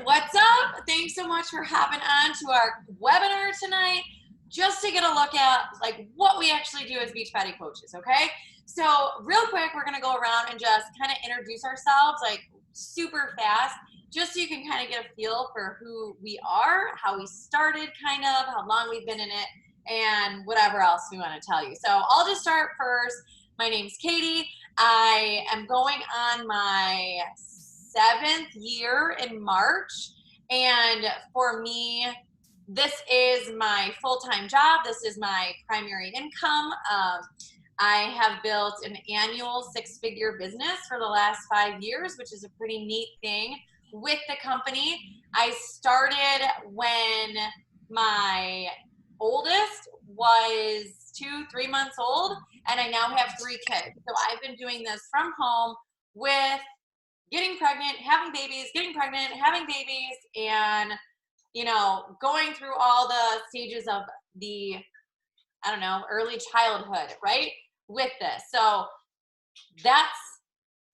what's up? Thanks so much for hopping on to our webinar tonight, just to get a look at like what we actually do as Beachbody coaches, okay? So real quick, we're gonna go around and just kind of introduce ourselves like super fast, just so you can kind of get a feel for who we are, how we started kind of, how long we've been in it, and whatever else we want to tell you. So I'll just start first. My name's Katie. I am going on my 7th year in March, and for me, this is my full-time job. This is my primary income. I have built an annual 6-figure business for the last 5 years, which is a pretty neat thing with the company. I started when my oldest was 2-3 months old, and I now have 3 kids. So I've been doing this from home with getting pregnant, having babies, getting pregnant, having babies, and, you know, going through all the stages of the, I don't know, early childhood, right, with this. So that's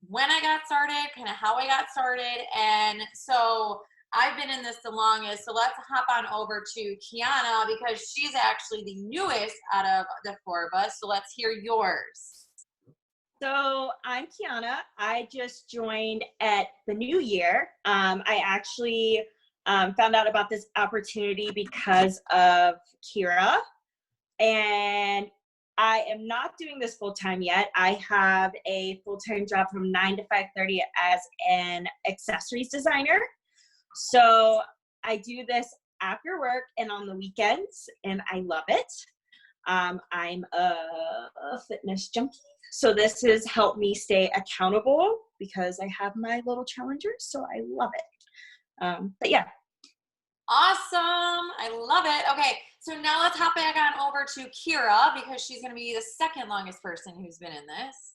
when I got started, kind of how I got started. And so I've been in this the longest. So let's hop on over to Kiana, because she's actually the newest out of the 4 of us. So let's hear yours. So I'm Kiana. I just joined at the new year. I actually found out about this opportunity because of Kira, and I am not doing this full-time yet. I have a full-time job from 9 to 5:30 as an accessories designer. So I do this after work and on the weekends, and I love it. I'm a fitness junkie. So this has helped me stay accountable because I have my little challengers, so I love it. But yeah. Awesome. I love it. Okay, so now let's hop back on over to Kira, because she's going to be the second longest person who's been in this.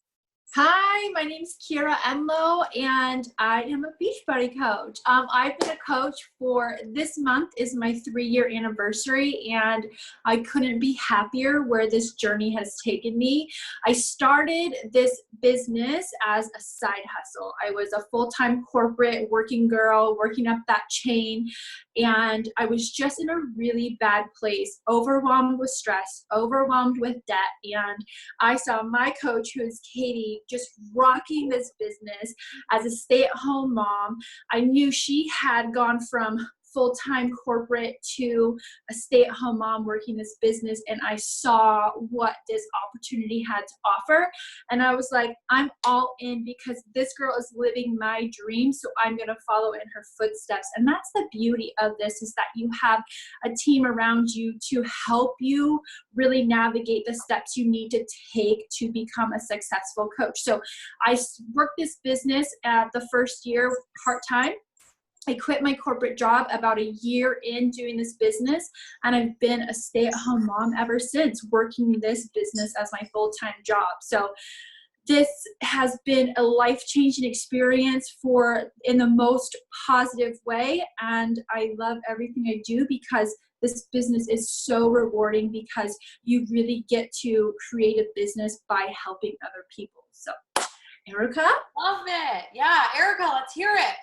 Hi, my name is Kira Enlow, and I am a Beachbody coach. I've been a coach for this month is my 3-year anniversary, and I couldn't be happier where this journey has taken me. I started this business as a side hustle. I was a full-time corporate working girl, working up that chain, and I was just in a really bad place, overwhelmed with stress, overwhelmed with debt, and I saw my coach, who is Katie, just rocking this business as a stay-at-home mom. I knew she had gone from full-time corporate to a stay-at-home mom working this business, and I saw what this opportunity had to offer, and I was like, I'm all in, because this girl is living my dream, so I'm gonna follow in her footsteps. And that's the beauty of this, is that you have a team around you to help you really navigate the steps you need to take to become a successful coach. So I worked this business at the first year part-time. I quit my corporate job about a year in doing this business, and I've been a stay-at-home mom ever since, working this business as my full-time job. So this has been a life-changing experience in the most positive way, and I love everything I do, because this business is so rewarding, because you really get to create a business by helping other people. So, Erica? Love it. Yeah, Erica, let's hear it.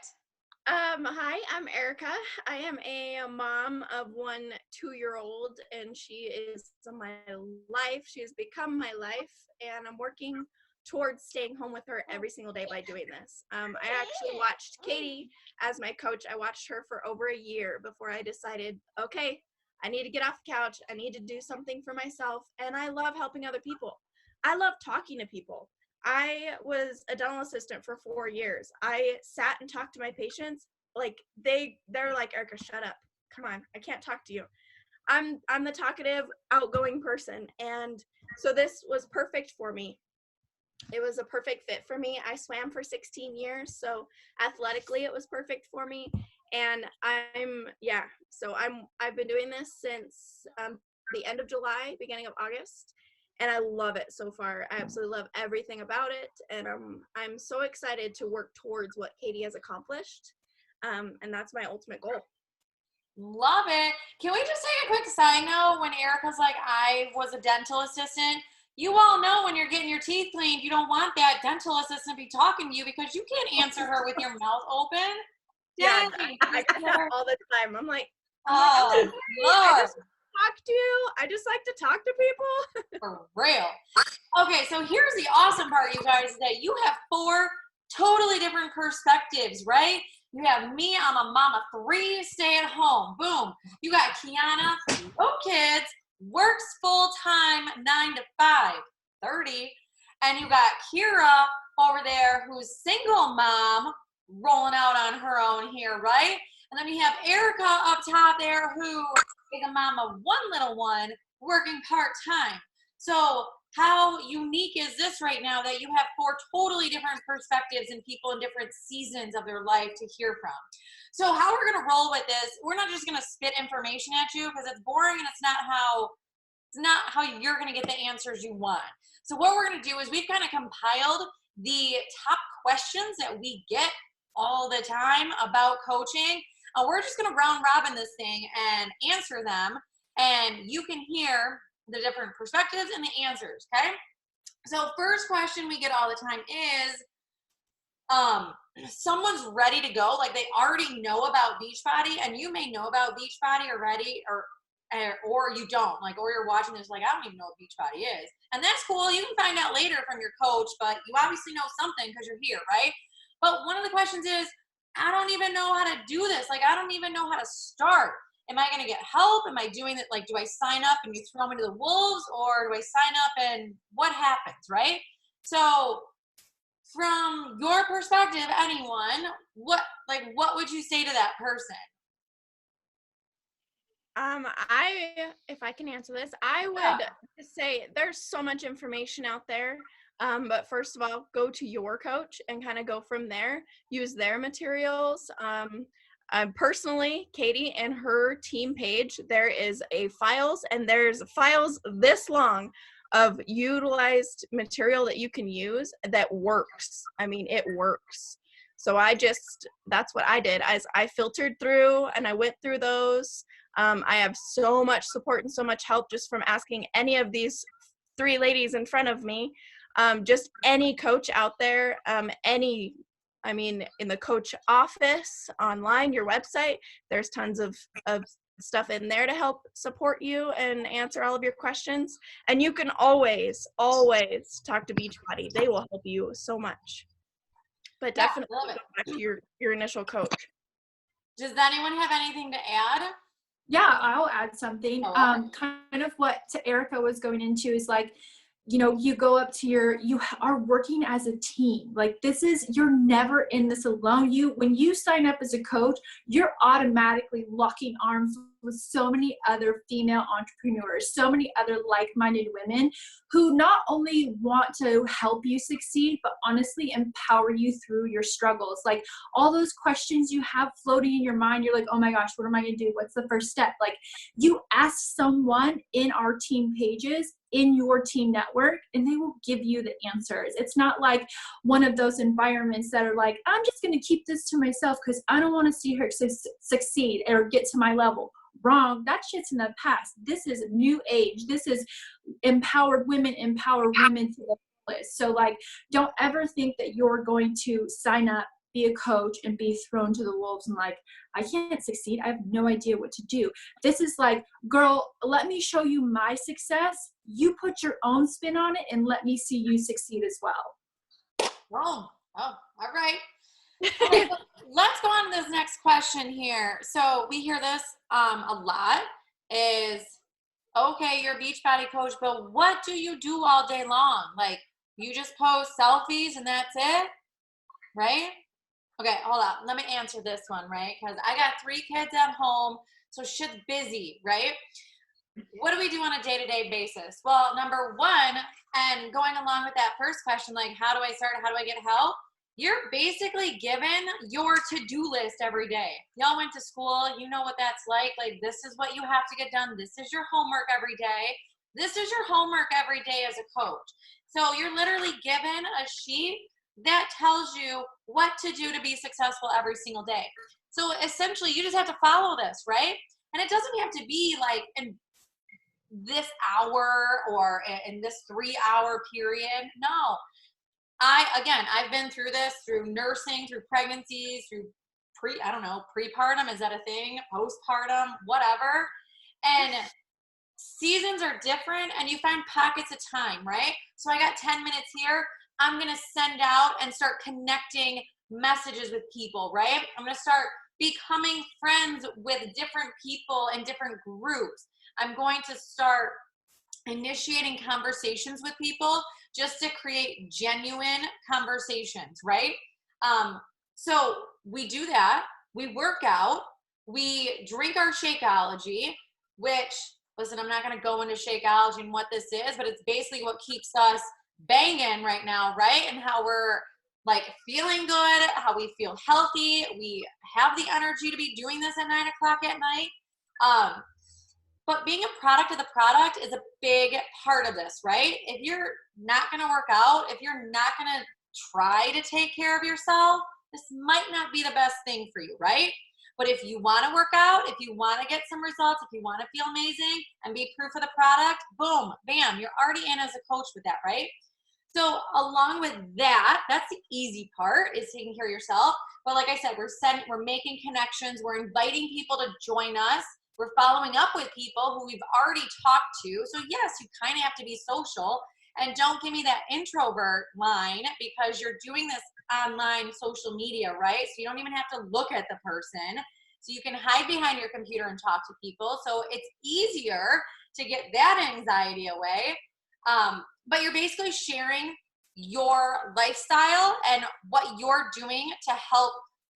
Hi, I'm Erica. I am a mom of 1 2-year-old, and she is my life. She has become my life, and I'm working towards staying home with her every single day by doing this. I actually watched Katie as my coach. I watched her for over a year before I decided, okay, I need to get off the couch. I need to do something for myself, and I love helping other people. I love talking to people. I was a dental assistant for 4 years. I sat and talked to my patients. Like they're like, Erica, shut up. Come on, I can't talk to you. I'm the talkative, outgoing person. And so this was perfect for me. It was a perfect fit for me. I swam for 16 years. So athletically, it was perfect for me. And I've been doing this since the end of July, beginning of August. And I love it so far. I absolutely love everything about it. And I'm so excited to work towards what Katie has accomplished. And that's my ultimate goal. Love it. Can we just take a quick side note? When Erica's like, I was a dental assistant, you all know when you're getting your teeth cleaned, you don't want that dental assistant to be talking to you, because you can't answer her with your mouth open. Yeah, Dang, I get that Christopher. all the time. I'm like, Oh, I Lord. just talk to you. I just like to talk to people. For real. Okay, so here's the awesome part, you guys, is that you have 4 totally different perspectives, right? You have me, I'm a mama 3, stay at home. Boom. You got Kiana, no kids, works full time 9 to 5, 30. And you got Kira over there who's single mom rolling out on her own here, right? And then we have Erica up top there who is a mom of 1 little one working part-time. So how unique is this right now that you have 4 totally different perspectives and people in different seasons of their life to hear from? So how we're going to roll with this, we're not just going to spit information at you because it's boring and it's not how you're going to get the answers you want. So what we're going to do is we've kind of compiled the top questions that we get all the time about coaching. We're just going to round robin this thing and answer them, and you can hear the different perspectives and the answers, okay? So first question we get all the time is, someone's ready to go, like they already know about Beachbody, and you may know about Beachbody already, or you don't, like, or you're watching this like, I don't even know what Beachbody is. And that's cool. You can find out later from your coach, but you obviously know something because you're here, right? But one of the questions is, I don't even know how to do this. Like, I don't even know how to start. Am I going to get help? Am I doing it? Like, do I sign up and you throw me to the wolves, or do I sign up and what happens, right? So from your perspective, anyone, what would you say to that person? If I can answer this, I would just say there's so much information out there. But first of all, go to your coach and kind of go from there. Use their materials. Personally, Katie and her team page, there is there's files this long of utilized material that you can use that works. I mean, it works. So that's what I did. As I filtered through and I went through those. I have so much support and so much help just from asking any of these 3 ladies in front of me. Just any coach out there, in the coach office, online, your website, there's tons of stuff in there to help support you and answer all of your questions. And you can always talk to Beachbody. They will help you so much. But definitely go back to your initial coach. Does anyone have anything to add? Yeah, I'll add something. Oh. Kind of what Erica was going into is like, you know, you go up to you are working as a team. Like you're never in this alone. When you sign up as a coach, you're automatically locking arms with so many other female entrepreneurs, so many other like-minded women who not only want to help you succeed, but honestly empower you through your struggles. Like all those questions you have floating in your mind, you're like, oh my gosh, what am I going to do? What's the first step? Like you ask someone in our team pages, in your team network, and they will give you the answers. It's not like one of those environments that are like, I'm just going to keep this to myself because I don't want to see her succeed or get to my level. Wrong. That shit's in the past. This is new age. This is empower women to the fullest. So like, don't ever think that you're going to sign up, be a coach, and be thrown to the wolves and like, I can't succeed. I have no idea what to do. This is like, girl, let me show you my success. You put your own spin on it and let me see you succeed as well. Wrong. Oh, all right. Okay, so let's go on to this next question here. So we hear this a lot is, okay, you're a Beachbody coach, but what do you do all day long? Like, you just post selfies and that's it, right? Okay, hold on. Let me answer this one, right? Because I got 3 kids at home, so shit's busy, right? What do we do on a day-to-day basis? Well, number 1, and going along with that first question, like, how do I start? How do I get help? You're basically given your to-do list every day. Y'all went to school. You know what that's like. Like, this is what you have to get done. This is your homework every day. This is your homework every day as a coach. So you're literally given a sheet that tells you what to do to be successful every single day. So essentially, you just have to follow this, right? And it doesn't have to be like in this hour or in this 3-hour period. No. I've been through this, through nursing, through pregnancies, through I don't know, prepartum, is that a thing? Postpartum, whatever. And seasons are different and you find pockets of time, right? So I got 10 minutes here. I'm going to send out and start connecting messages with people, right? I'm going to start becoming friends with different people in different groups. I'm going to start initiating conversations with people just to create genuine conversations, right? So we do that. We work out. We drink our Shakeology, which, listen, I'm not going to go into Shakeology and what this is, but it's basically what keeps us banging right now, right? And how we're like feeling good, how we feel healthy. We have the energy to be doing this at 9 o'clock at night. But being a product of the product is a big part of this, right? If you're not going to work out, if you're not going to try to take care of yourself, this might not be the best thing for you, right? But if you want to work out, if you want to get some results, if you want to feel amazing and be proof of the product, boom, bam, you're already in as a coach with that, right? So along with that, that's the easy part, is taking care of yourself. But like I said, we're making connections. We're inviting people to join us. We're following up with people who we've already talked to. So yes, you kind of have to be social. And don't give me that introvert line, because you're doing this online social media, right? So you don't even have to look at the person. So you can hide behind your computer and talk to people. So it's easier to get that anxiety away. But you're basically sharing your lifestyle and what you're doing to help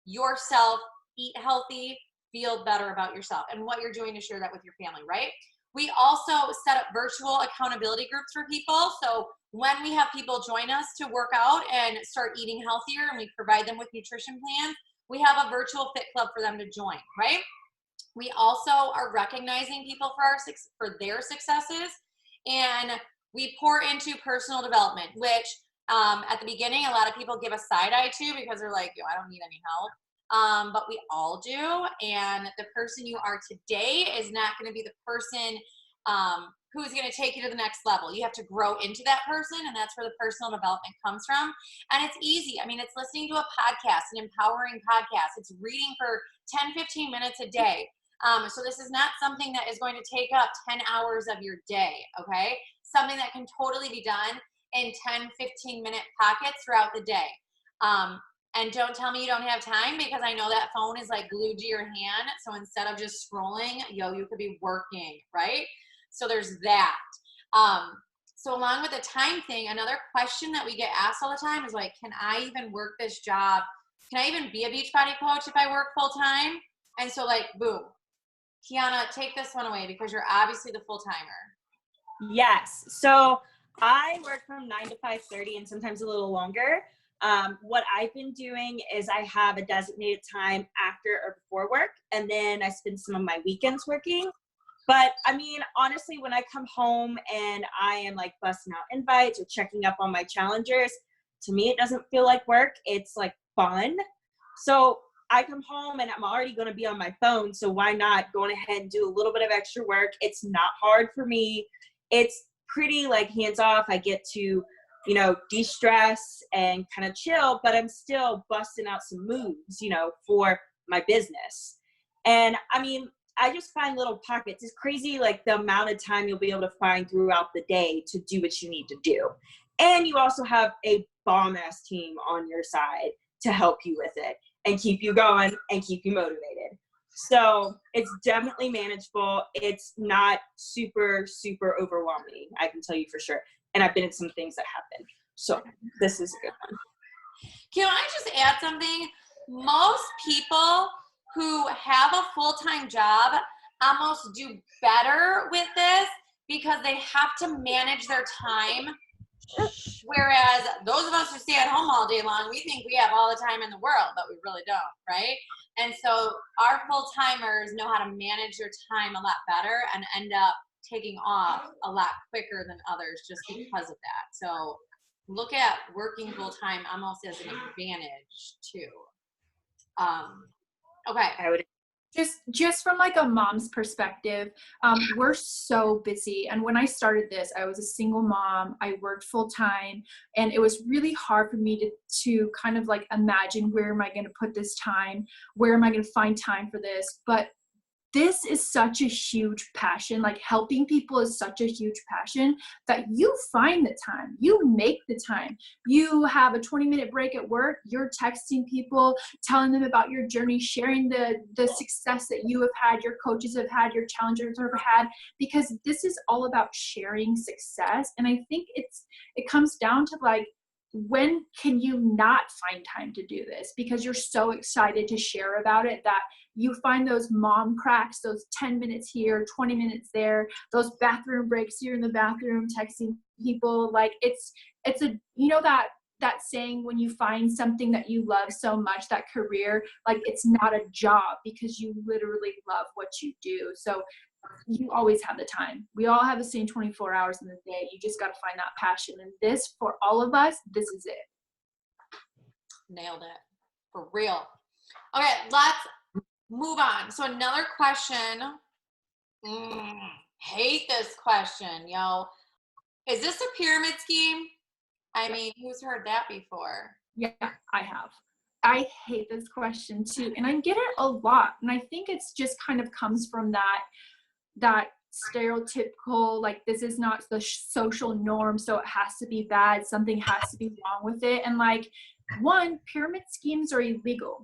yourself eat healthy, feel better about yourself, and what you're doing to share that with your family, right? We also set up virtual accountability groups for people. So when we have people join us to work out and start eating healthier, and we provide them with nutrition plans, we have a virtual fit club for them to join, right? We also are recognizing people for their successes, and we pour into personal development, which at the beginning, a lot of people give a side eye to, because they're like, yo, I don't need any help. But we all do. And the person you are today is not going to be the person who's going to take you to the next level. You have to grow into that person, and that's where the personal development comes from. And it's easy. I mean, it's listening to a podcast, an empowering podcast. It's reading for 10, 15 minutes a day. So this is not something that is going to take up 10 hours of your day, okay? Something that can totally be done in 10, 15-minute pockets throughout the day. And don't tell me you don't have time, because I know that phone is like glued to your hand. So instead of just scrolling, you could be working, right? So there's that. So along with the time thing, another question that we get asked all the time is like, can I even work this job? Can I even be a Beachbody coach if I work full time? And so like, boom. Kiana, take this one away, because you're obviously the full timer. Yes. So I work from 9 to 5:30 and sometimes a little longer. What I've been doing is I have a designated time after or before work, and then I spend some of my weekends working. But I mean, honestly, when I come home and I am like busting out invites or checking up on my challengers, to me, it doesn't feel like work. It's like fun. So I come home and I'm already going to be on my phone. So why not go ahead and do a little bit of extra work? It's not hard for me. It's pretty like hands off. I get to, de-stress and kind of chill, but I'm still busting out some moves, for my business. And I mean, I just find little pockets. It's crazy, like the amount of time you'll be able to find throughout the day to do what you need to do. And you also have a bomb-ass team on your side to help you with it and keep you going and keep you motivated. So it's definitely manageable. It's not super, super overwhelming, I can tell you for sure. And I've been in some things that happen. So this is a good one. Can I just add something? Most people who have a full-time job almost do better with this, because they have to manage their time. Whereas those of us who stay at home all day long, we think we have all the time in the world, but we really don't, right? And so our full-timers know how to manage their time a lot better and end up taking off a lot quicker than others just because of that. So look at working full-time almost as an advantage too. Okay. I would. Just from like a mom's perspective, we're so busy. And when I started this, I was a single mom. I worked full time, and it was really hard for me to kind of like imagine, where am I going to put this time? Where am I going to find time for this? But this is such a huge passion. Like, helping people is such a huge passion that you find the time, you make the time. You have a 20-minute break at work, you're texting people, telling them about your journey, sharing the success that you have had, your coaches have had, your challengers have had, because this is all about sharing success. And I think it comes down to like, when can you not find time to do this? Because you're so excited to share about it that you find those mom cracks, those 10 minutes here, 20 minutes there, those bathroom breaks, you're in the bathroom texting people. Like, it's a, you know, that saying, when you find something that you love so much, that career, like, it's not a job, because you literally love what you do. So you always have the time. We all have the same 24 hours in the day. You just got to find that passion. And this, for all of us, this is it. Nailed it. For real. Okay, let's move on. So another question. Hate this question, yo. Is this a pyramid scheme? I mean, who's heard that before? Yeah, I have. I hate this question too. And I get it a lot. And I think it's just kind of comes from that stereotypical, like, this is not the social norm, so it has to be bad, something has to be wrong with it. And like, one, pyramid schemes are illegal,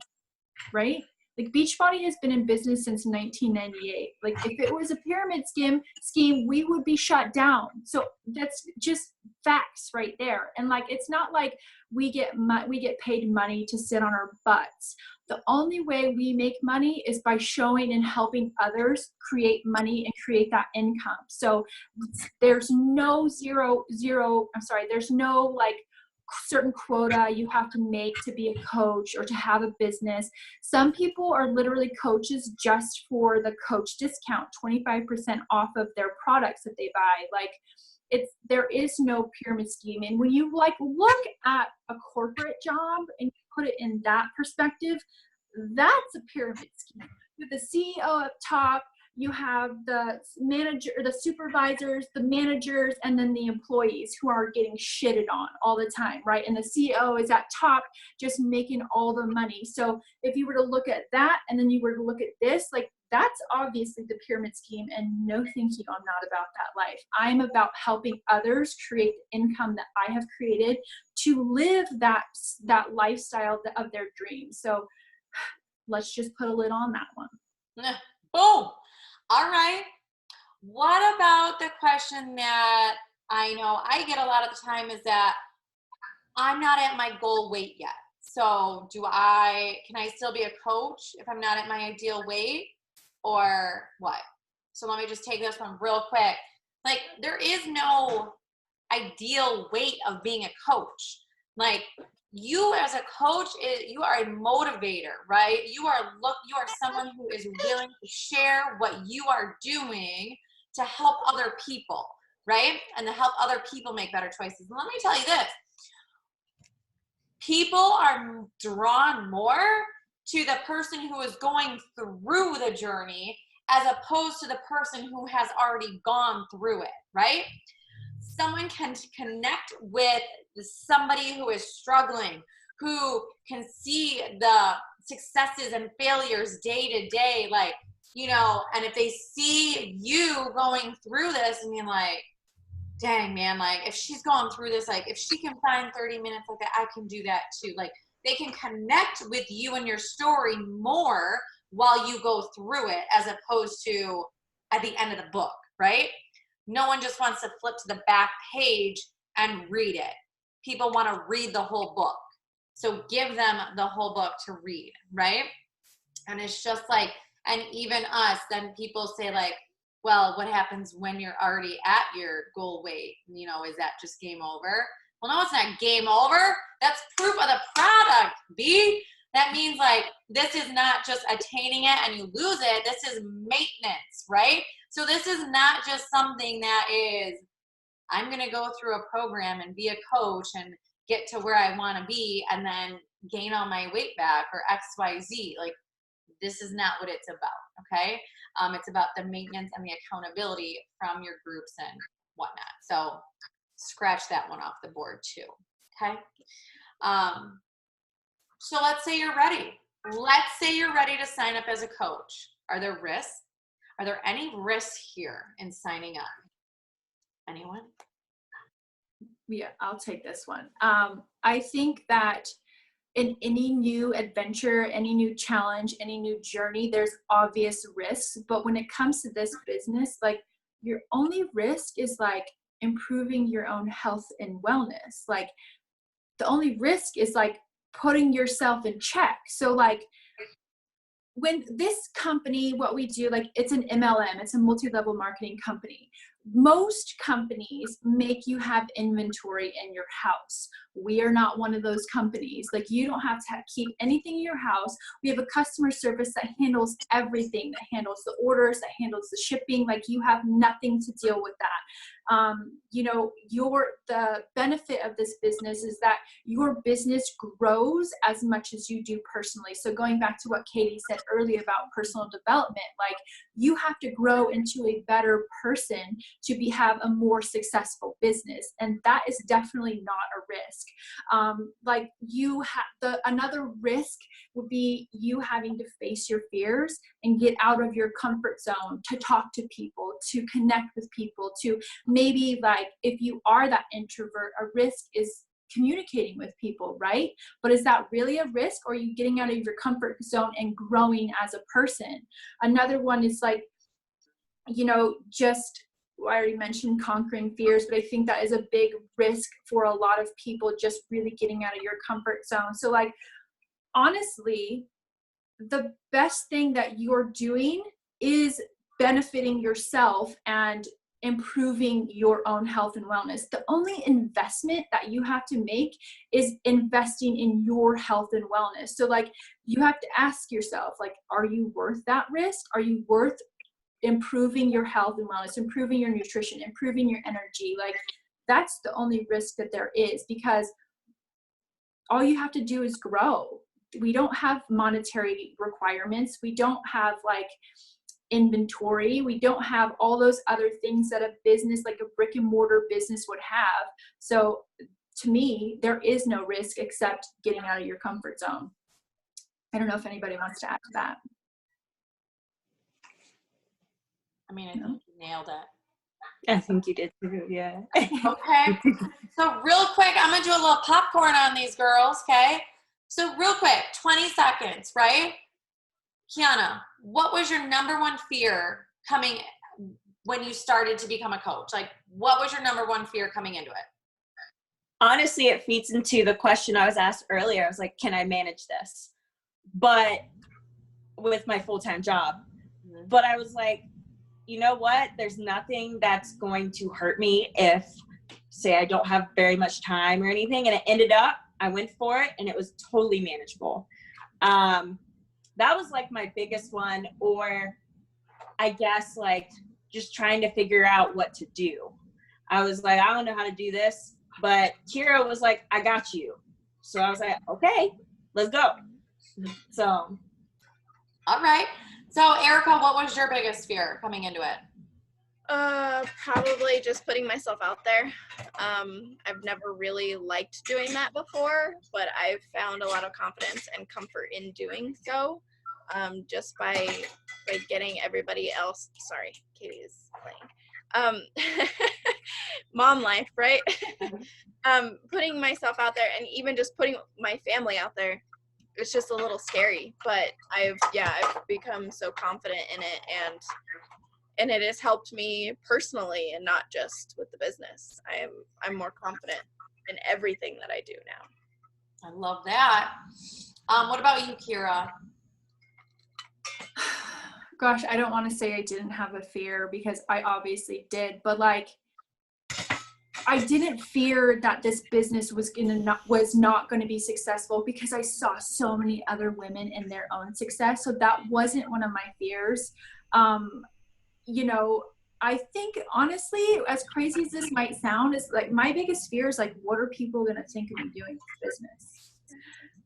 right? Like, Beachbody has been in business since 1998. Like, if it was a pyramid scheme, we would be shut down. So that's just facts right there. And like, it's not like we get paid money to sit on our butts. The only way we make money is by showing and helping others create money and create that income. So there's no there's no like certain quota you have to make to be a coach or to have a business. Some people are literally coaches just for the coach discount, 25% off of their products that they buy. Like, there is no pyramid scheme. And when you like look at a corporate job and you put it in that perspective, that's a pyramid scheme. You have the CEO up top, you have the manager, the supervisors, the managers, and then the employees who are getting shitted on all the time, right? And the CEO is at top, just making all the money. So if you were to look at that and then you were to look at this, like, that's obviously the pyramid scheme. And no, thank you, I'm not about that life. I'm about helping others create the income that I have created to live that lifestyle of their dreams. So let's just put a lid on that one. Boom. All right. What about the question that I know I get a lot of the time is that I'm not at my goal weight yet. So can I still be a coach if I'm not at my ideal weight, or what? So let me just take this one real quick. Like, there is no ideal weight of being a coach. Like, you as a coach, you are a motivator, right? You are someone who is willing to share what you are doing to help other people, right? And to help other people make better choices. And let me tell you this, people are drawn more to the person who is going through the journey as opposed to the person who has already gone through it, right? Someone can connect with somebody who is struggling, who can see the successes and failures day to day, like, you know, and if they see you going through this and being like, dang, man, like, if she's going through this, like, if she can find 30 minutes like that, I can do that too. Like, they can connect with you and your story more while you go through it, as opposed to at the end of the book, right? No one just wants to flip to the back page and read it. People want to read the whole book. So give them the whole book to read, right? And it's just like, and even us, then people say like, well, what happens when you're already at your goal weight? You know, is that just game over? Well, no, it's not game over. That's proof of the product, B. That means like, this is not just attaining it and you lose it. This is maintenance, right? So this is not just something that is, I'm going to go through a program and be a coach and get to where I want to be and then gain all my weight back or XYZ. Like, this is not what it's about. okay? It's about the maintenance and the accountability from your groups and whatnot. So scratch that one off the board too, okay? So let's say you're ready. Let's say you're ready to sign up as a coach. Are there risks? Are there any risks here in signing up? Anyone? Yeah, I'll take this one. I think that in any new adventure, any new challenge, any new journey, there's obvious risks. But when it comes to this business, like your only risk is like improving your own health and wellness. Like the only risk is like putting yourself in check. So like when this company, what we do, like it's an MLM, it's a multi-level marketing company. Most companies make you have inventory in your house. We are not one of those companies. Like you don't have to keep anything in your house. We have a customer service that handles everything, that handles the orders, that handles the shipping. Like you have nothing to deal with that. You know, the benefit of this business is that your business grows as much as you do personally. So going back to what Katie said earlier about personal development, like you have to grow into a better person to have a more successful business. And that is definitely not a risk. Like you have another risk would be you having to face your fears and get out of your comfort zone to talk to people, to connect with people, to maybe like if you are that introvert, a risk is communicating with people, right? But is that really a risk, or are you getting out of your comfort zone and growing as a person? Another one is like, you know, just I already mentioned conquering fears, but I think that is a big risk for a lot of people, just really getting out of your comfort zone. So like, honestly, the best thing that you're doing is benefiting yourself and improving your own health and wellness. The only investment that you have to make is investing in your health and wellness. So like, you have to ask yourself, like, are you worth that risk? Are you worth improving your health and wellness, improving your nutrition, improving your energy? Like that's the only risk that there is, because all you have to do is grow. We don't have monetary requirements. We don't have like inventory. We don't have all those other things that a business, like a brick and mortar business, would have. So to me, there is no risk except getting out of your comfort zone. I don't know if anybody wants to add to that. I mean, I think you nailed it. I think you did too, yeah. Okay. So real quick, I'm going to do a little popcorn on these girls, okay? So real quick, 20 seconds, right? Kiana, what was your number one fear coming when you started to become a coach? Like, what was your number one fear coming into it? Honestly, it feeds into the question I was asked earlier. I was like, can I manage this? But with my full-time job. But I was like, you know what? There's nothing that's going to hurt me if, say, I don't have very much time or anything. And it ended up, I went for it and it was totally manageable. That was like my biggest one, or I guess like just trying to figure out what to do. I was like, I don't know how to do this, but Kira was like, I got you. So I was like, okay, let's go. So. All right. So Erica, what was your biggest fear coming into it? Probably just putting myself out there. I've never really liked doing that before, but I've found a lot of confidence and comfort in doing so, just by getting everybody else. Sorry, Katie is playing. Mom life, right? Putting myself out there, and even just putting my family out there, it's just a little scary, but I've become so confident in it, and it has helped me personally and not just with the business. I'm more confident in everything that I do now. I love that. What about you, Kira? Gosh, I don't want to say I didn't have a fear, because I obviously did, but like, I didn't fear that this business was not going to be successful, because I saw so many other women in their own success. So that wasn't one of my fears. You know, I think honestly, as crazy as this might sound, is like my biggest fear is like, what are people going to think of me doing this business?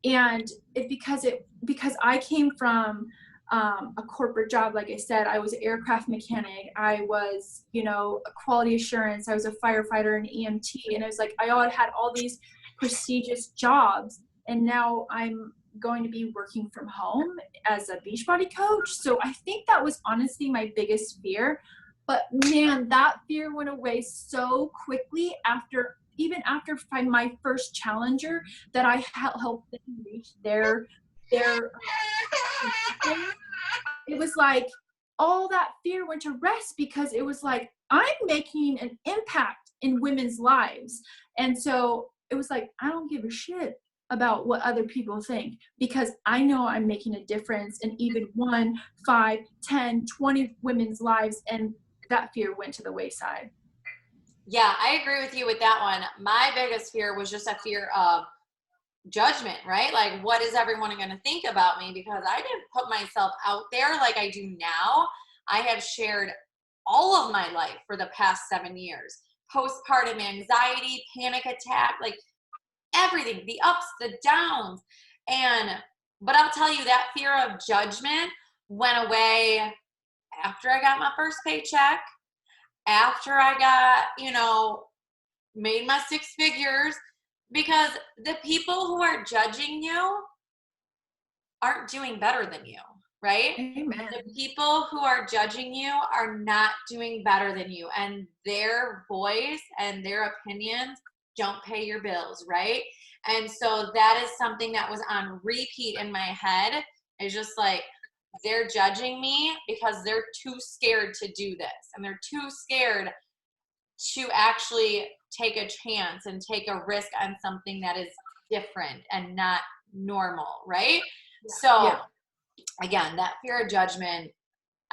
And because I came from a corporate job. Like I said, I was an aircraft mechanic. I was, a quality assurance. I was a firefighter and EMT. And it was like, I had all these prestigious jobs. And now I'm going to be working from home as a Beachbody coach. So I think that was honestly my biggest fear. But man, that fear went away so quickly after my first challenger, that I helped them reach their it was like all that fear went to rest, because it was like, I'm making an impact in women's lives. And so it was like, I don't give a shit about what other people think, because I know I'm making a difference in even 1, 5, 10, 20 women's lives. And that fear went to the wayside. Yeah, I agree with you with that one. My biggest fear was just a fear of judgment, right? Like, what is everyone going to think about me? Because I didn't put myself out there like I do now. I have shared all of my life for the past 7 years. Postpartum anxiety, panic attack, like everything, the ups, the downs. But I'll tell you, that fear of judgment went away after I got my first paycheck, after I got, made my 6 figures, because the people who are judging you aren't doing better than you, right? Amen. The people who are judging you are not doing better than you, and their voice and their opinions don't pay your bills, right? And so that is something that was on repeat in my head. It's just like, they're judging me because they're too scared to do this, and they're too scared to actually take a chance and take a risk on something that is different and not normal, right? Yeah. So again, that fear of judgment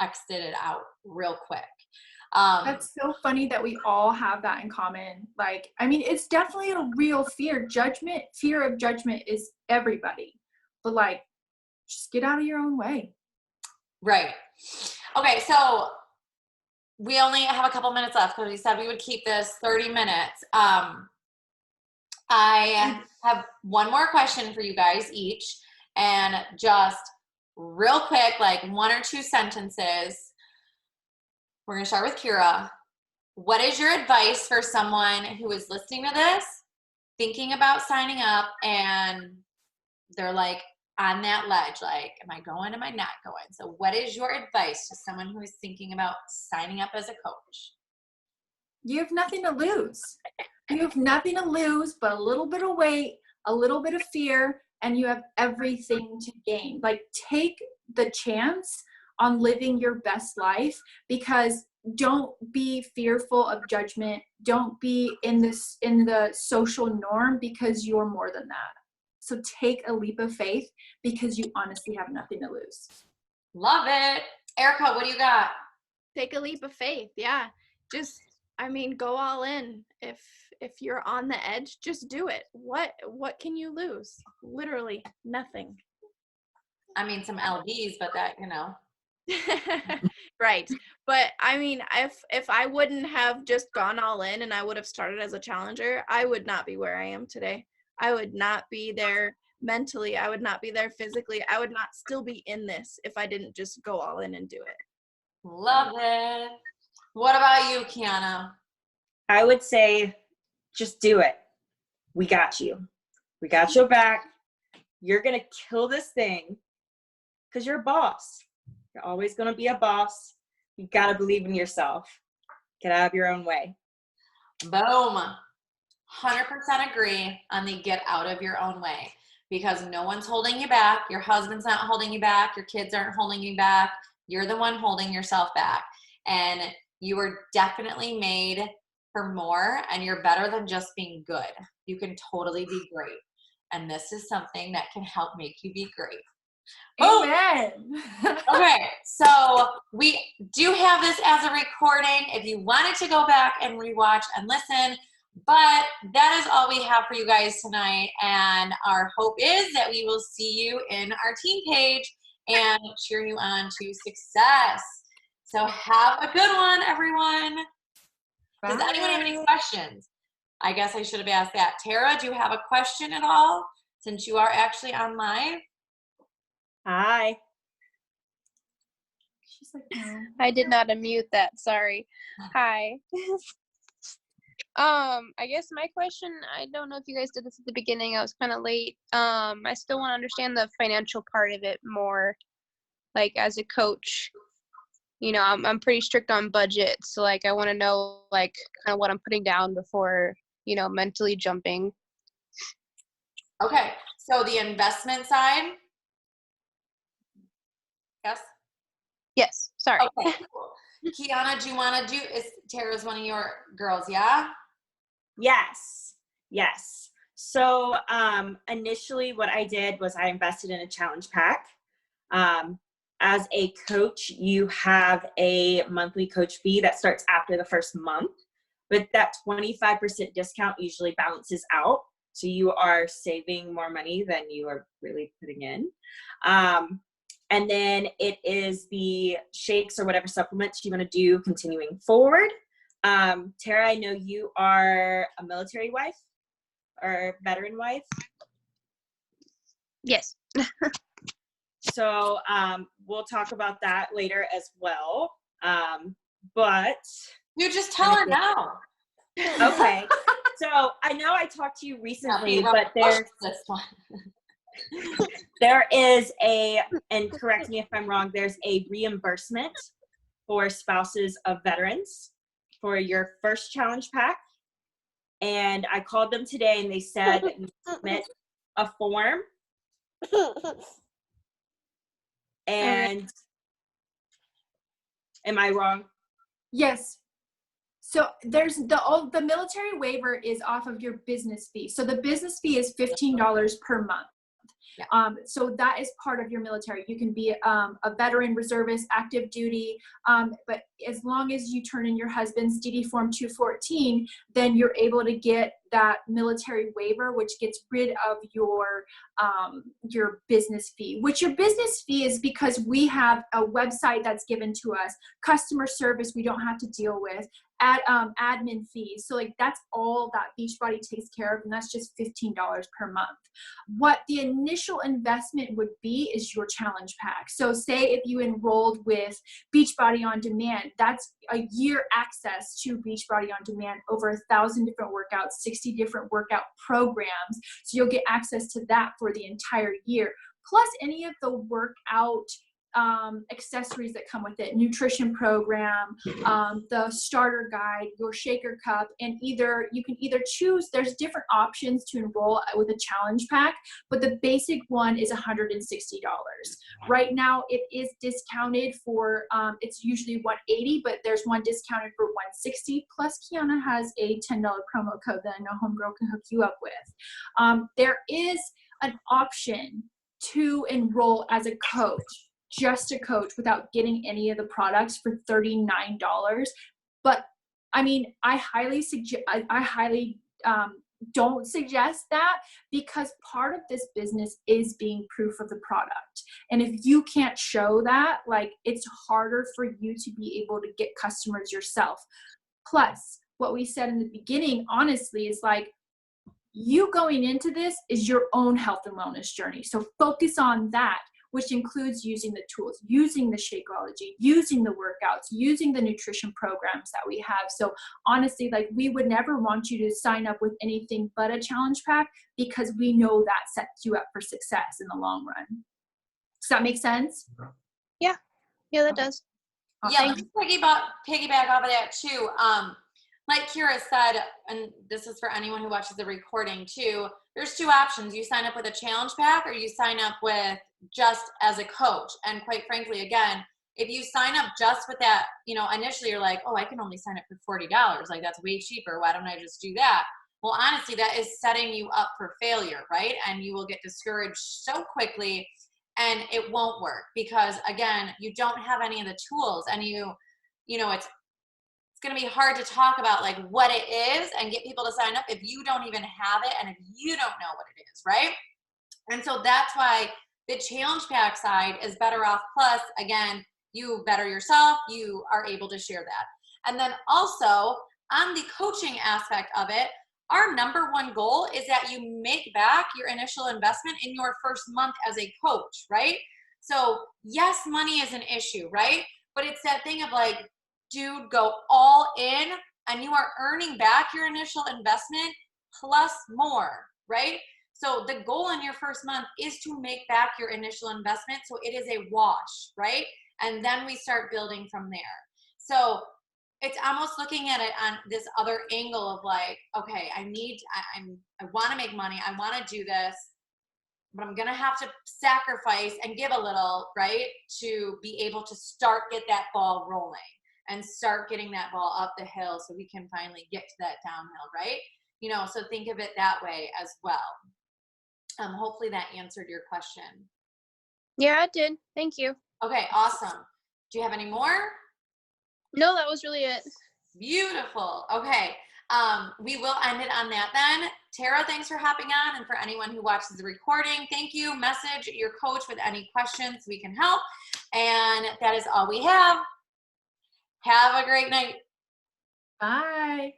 exited it out real quick. That's so funny that we all have that in common. Like, I mean, it's definitely a real fear. Fear of judgment is everybody. But like, just get out of your own way. Right. Okay, so we only have a couple minutes left because we said we would keep this 30 minutes. I have one more question for you guys each, and just real quick, like 1 or 2 sentences. We're going to start with Kira. What is your advice for someone who is listening to this, thinking about signing up, and they're like on that ledge, like, am I going, am I not going? So what is your advice to someone who is thinking about signing up as a coach? You have nothing to lose. You have nothing to lose but a little bit of weight, a little bit of fear, and you have everything to gain. Like, take the chance on living your best life, because don't be fearful of judgment. Don't be in the social norm, because you're more than that. So take a leap of faith, because you honestly have nothing to lose. Love it. Erica, what do you got? Take a leap of faith. Yeah. Just, go all in. If you're on the edge, just do it. What can you lose? Literally nothing. Some LBs, but that, Right. But if I wouldn't have just gone all in and I would have started as a challenger, I would not be where I am today. I would not be there mentally. I would not be there physically. I would not still be in this if I didn't just go all in and do it. Love it. What about you, Kiana? I would say, just do it. We got you. We got your back. You're going to kill this thing because you're a boss. You're always going to be a boss. You got to believe in yourself. Get out of your own way. Boom. 100% agree on the get out of your own way, because no one's holding you back. Your husband's not holding you back. Your kids aren't holding you back. You're the one holding yourself back. And you are definitely made for more, and you're better than just being good. You can totally be great. And this is something that can help make you be great. Amen. Okay, so we do have this as a recording if you wanted to go back and rewatch and listen, but that is all we have for you guys tonight, and our hope is that we will see you in our team page and cheer you on to success. So have a good one, everyone. Bye. Does anyone have any questions? I guess I should have asked that. Tara, do you have a question at all, since you are actually on live? Hi. She's like, no. I did not unmute that. Sorry. Hi. I guess my question, I don't know if you guys did this at the beginning. I was kind of late. I still want to understand the financial part of it more. Like as a coach, you know, I'm pretty strict on budget. So like I want to know like kind of what I'm putting down before, you know, mentally jumping. Okay, so the investment side. Yes. Yes. Sorry. Okay, cool. Kiana, do you want to do, is Tara's one of your girls, yeah? Yes. Yes. So initially what I did was I invested in a challenge pack. As a coach, you have a monthly coach fee that starts after the first month, but that 25% discount usually balances out. So you are saving more money than you are really putting in. And then it is the shakes or whatever supplements you want to do continuing forward. Tara, I know you are a military wife or veteran wife. Yes. So we'll talk about that later as well. But You just tell her now. okay. So I know I talked to you recently, but this one. there is a, and correct me if I'm wrong, there's a reimbursement for spouses of veterans for your first challenge pack. And I called them today and they said that you submit a form. And am I wrong? Yes. So there's the military waiver is off of your business fee. So the business fee is $15 per month. Yeah. So that is part of your military. You can be a veteran, reservist, active duty, but as long as you turn in your husband's DD Form 214, then you're able to get that military waiver, which gets rid of your business fee. Which your business fee is because we have a website that's given to us, customer service we don't have to deal with, admin fees. So like that's all that Beachbody takes care of, and that's just $15 per month. What the initial investment would be is your challenge pack. So say if you enrolled with Beachbody On Demand, that's a year access to Beachbody On Demand, over 1,000 different workouts, 60 different workout programs. So you'll get access to that for the entire year, plus any of the workout accessories that come with it, nutrition program, the starter guide, your shaker cup, and you can either choose, there's different options to enroll with a challenge pack, but the basic one is $160. Right now it is discounted for, it's usually $180, but there's one discounted for $160, plus Kiana has a $10 promo code that I know Homegirl can hook you up with. There is an option to enroll as a coach, just a coach, without getting any of the products for $39. But I mean, I highly don't suggest that, because part of this business is being proof of the product. And if you can't show that, like, it's harder for you to be able to get customers yourself. Plus, what we said in the beginning, honestly, is like, you going into this is your own health and wellness journey. So focus on that, which includes using the tools, using the Shakeology, using the workouts, using the nutrition programs that we have. So honestly, like, we would never want you to sign up with anything but a challenge pack, because we know that sets you up for success in the long run. Does that make sense? Yeah, that does. Yeah, let's piggyback off of that too. Like Kira said, and this is for anyone who watches the recording too, there's two options. You sign up with a challenge pack, or you sign up with just as a coach. And quite frankly, again, if you sign up just with that, you know, initially you're like, oh, I can only sign up for $40. Like, that's way cheaper. Why don't I just do that? Well, honestly, that is setting you up for failure, right? And you will get discouraged so quickly, and it won't work, because again, you don't have any of the tools, and you know, it's going to be hard to talk about like what it is and get people to sign up if you don't even have it and if you don't know what it is, right? And so that's why the challenge pack side is better off. Plus, again, you better yourself, you are able to share that. And then also on the coaching aspect of it, our number one goal is that you make back your initial investment in your first month as a coach, right? So yes, money is an issue, right? but it's that thing of like, dude, go all in and you are earning back your initial investment plus more, right? So the goal in your first month is to make back your initial investment. So it is a wash, right? And then we start building from there. So it's almost looking at it on this other angle of like, okay, I want to make money. I want to do this, but I'm going to have to sacrifice and give a little, right? To be able to get that ball rolling and start getting that ball up the hill so we can finally get to that downhill, right? You know, so think of it that way as well. Hopefully that answered your question. Yeah, it did. Thank you. Okay, awesome. Do you have any more? No, that was really it. Beautiful. Okay. We will end it on that then. Tara, thanks for hopping on. And for anyone who watches the recording, thank you. Message your coach with any questions we can help. And that is all we have. Have a great night. Bye.